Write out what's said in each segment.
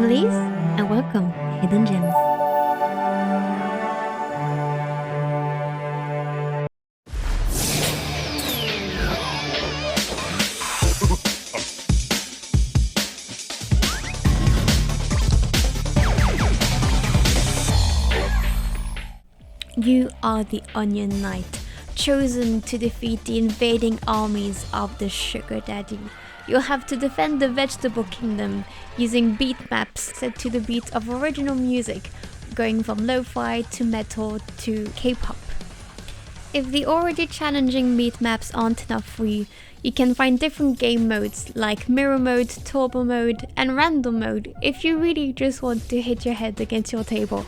I'm Leeze, and welcome to Hidden Gems. You are the Onion Knight, chosen to defeat the invading armies of the Sugar Daddy. You'll have to defend the Vegetable Kingdom using beat maps set to the beat of original music, going from lo-fi to metal to K-pop. If the already challenging beat maps aren't enough for you, you can find different game modes like Mirror Mode, Turbo Mode and Random Mode if you really just want to hit your head against your table.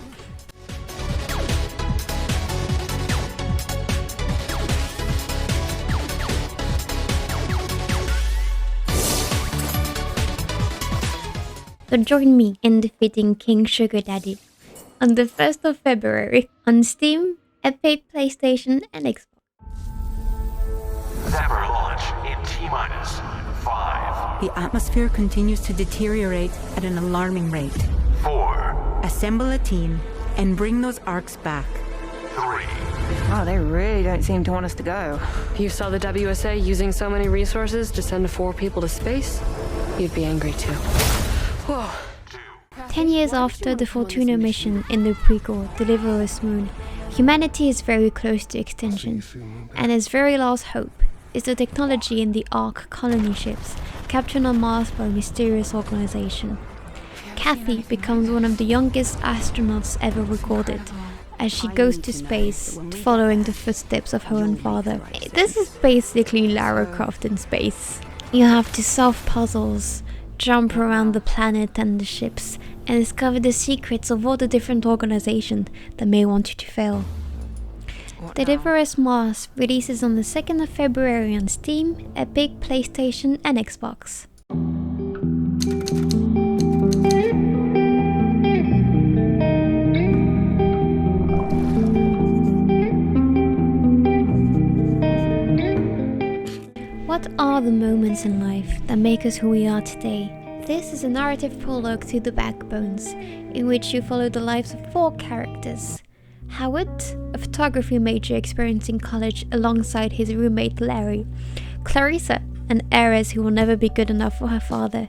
So join me in defeating King Sugar Daddy on the 1st of February on Steam, Epic, PlayStation and Xbox. Zapper launch in T-minus 5. The atmosphere continues to deteriorate at an alarming rate. 4. Assemble a team and bring those arcs back. 3. Oh, they really don't seem to want us to go. If you saw the WSA using so many resources to send 4 people to space, you'd be angry too. Whoa. 10 years after the Fortuna mission in the prequel Deliverer's Moon, humanity is very close to extinction, and its very last hope is the technology in the Ark colony ships captured on Mars by a mysterious organization. Kathy becomes one of the youngest astronauts ever recorded, as she goes to space following the footsteps of her own father. This is basically Lara Croft in space. You have to solve puzzles, jump around the planet and the ships, and discover the secrets of all the different organizations that may want you to fail. Deliverer's Mars releases on the 2nd of February on Steam, Epic, PlayStation and Xbox. What are the moments in life that make us who we are today? This is a narrative prologue to The Backbones, in which you follow the lives of 4 characters. Howard, a photography major experiencing college alongside his roommate Larry. Clarissa, an heiress who will never be good enough for her father.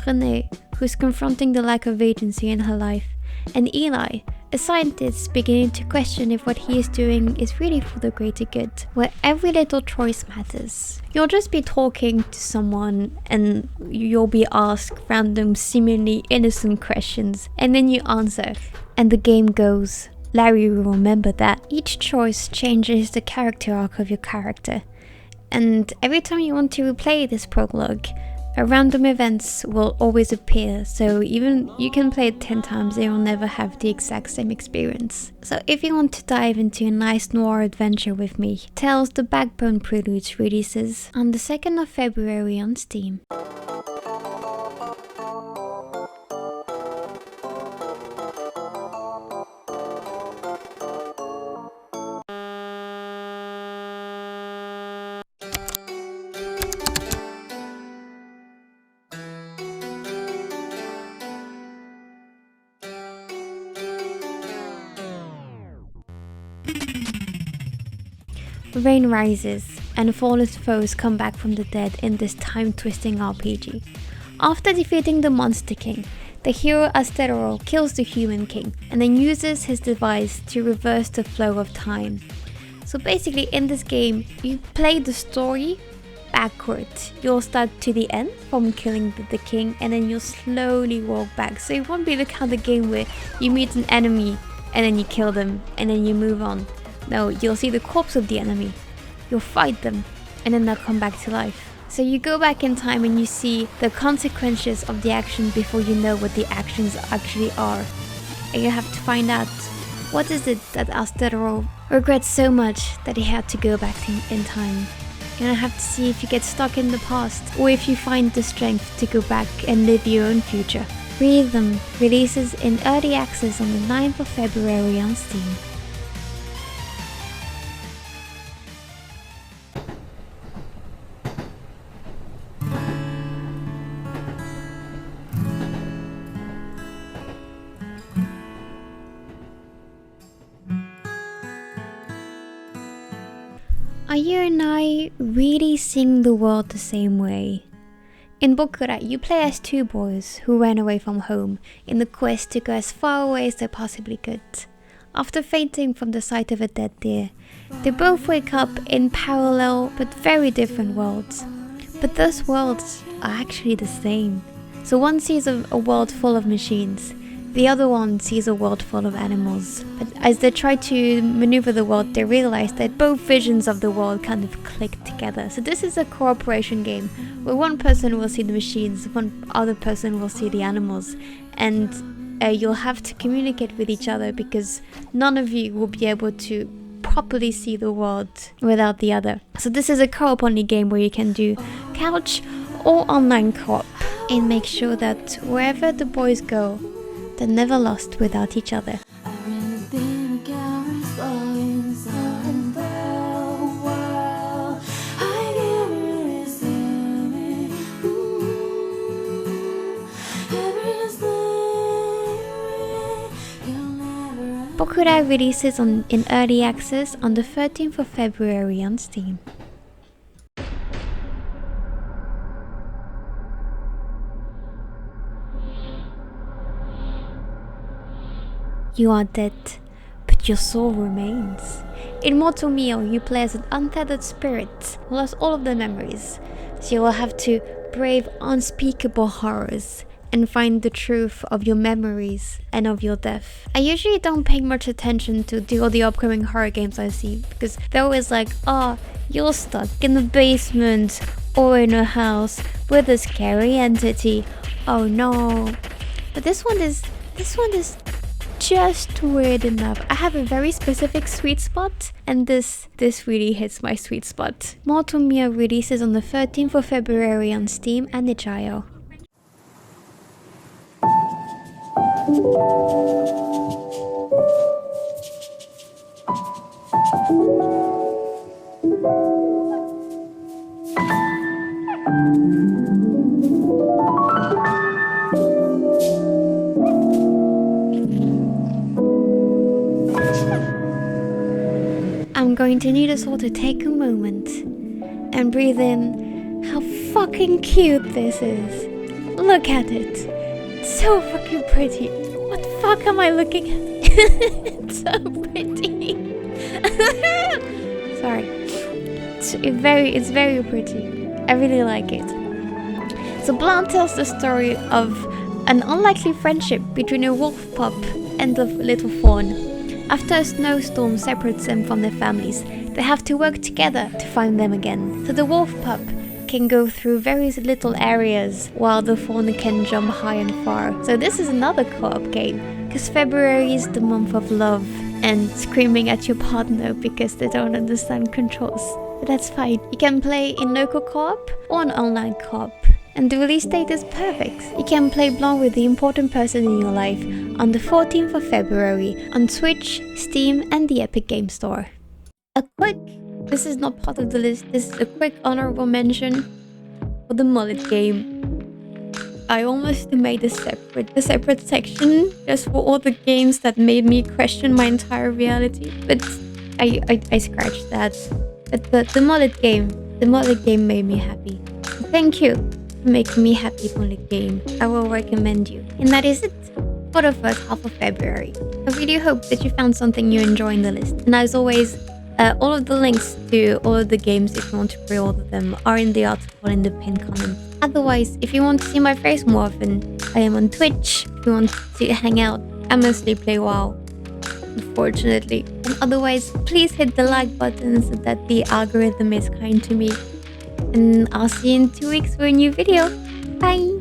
Renee, who's confronting the lack of agency in her life. And Eli, a scientist beginning to question if what he is doing is really for the greater good, where every little choice matters. You'll just be talking to someone and you'll be asked random seemingly innocent questions, and then you answer, and the game goes. Larry will remember that each choice changes the character arc of your character, and every time you want to replay this prologue, random events will always appear, so even you can play it 10 times and you'll never have the exact same experience. So if you want to dive into a nice noir adventure with me, Tales the Backbone Preludes releases on the 2nd of February on Steam. Rain rises, and fallen foes come back from the dead in this time-twisting RPG. After defeating the Monster King, the hero Asterol kills the Human King, and then uses his device to reverse the flow of time. So basically in this game, you play the story backwards. You'll start to the end from killing the king, and then you'll slowly walk back. So it won't be the kind of game where you meet an enemy, and then you kill them, and then you move on. No, you'll see the corpse of the enemy, you'll fight them, and then they'll come back to life. So you go back in time and you see the consequences of the action before you know what the actions actually are. And you have to find out, what is it that Asterol regrets so much that he had to go back in time. You're gonna have to see if you get stuck in the past, or if you find the strength to go back and live your own future. Rhythm releases in early access on the 9th of February on Steam. Are you and I really seeing the world the same way? In BOKURA, you play as two boys who ran away from home in the quest to go as far away as they possibly could. After fainting from the sight of a dead deer, they both wake up in parallel but very different worlds. But those worlds are actually the same. So one sees a world full of machines, the other one sees a world full of animals. But as they try to maneuver the world, they realize that both visions of the world kind of click together. So this is a cooperation game where one person will see the machines, one other person will see the animals, and you'll have to communicate with each other because none of you will be able to properly see the world without the other. So this is a co-op only game where you can do couch or online co-op and make sure that wherever the boys go, they're never lost without each other. BOKURA releases in early access on the 13th of February on Steam. You are dead, but your soul remains. In Mortal Meal, you play as an untethered spirit who lost all of their memories, so you will have to brave unspeakable horrors and find the truth of your memories and of your death. I usually don't pay much attention to all the upcoming horror games I see because they're always like, oh, you're stuck in the basement or in a house with a scary entity. Oh no. But this one is just weird enough. I have a very specific sweet spot, and this really hits my sweet spot. Mortal Meal releases on the 13th of February on Steam and itch.io. I'm going to need us all to take a moment and breathe in how fucking cute this is. Look at it. It's so fucking pretty. What the fuck am I looking at? It's so pretty. Sorry. It's very pretty. I really like it. So Blanc tells the story of an unlikely friendship between a wolf pup and a little fawn. After a snowstorm separates them from their families, they have to work together to find them again. So the wolf pup can go through various little areas while the fawn can jump high and far. So this is another co-op game because February is the month of love and screaming at your partner because they don't understand controls. But that's fine. You can play in local co-op or an online co-op. And the release date is perfect. You can play Blanc with the important person in your life on the 14th of February on Switch, Steam and the Epic Game Store. This is not part of the list, this is a quick honorable mention for the mullet game. I almost made a separate section just for all the games that made me question my entire reality. But I scratched that. But the mullet game made me happy. Thank you. Make me happy on the game. I will recommend you. And that is it for the first half of February. I really hope that you found something you enjoy in the list. And as always, all of the links to all of the games, if you want to pre-order them, are in the article in the pinned comment. Otherwise, if you want to see my face more often, I am on Twitch. If you want to hang out, I mostly play WoW, unfortunately. And otherwise, please hit the like button so that the algorithm is kind to me. And I'll see you in 2 weeks for a new video. Bye!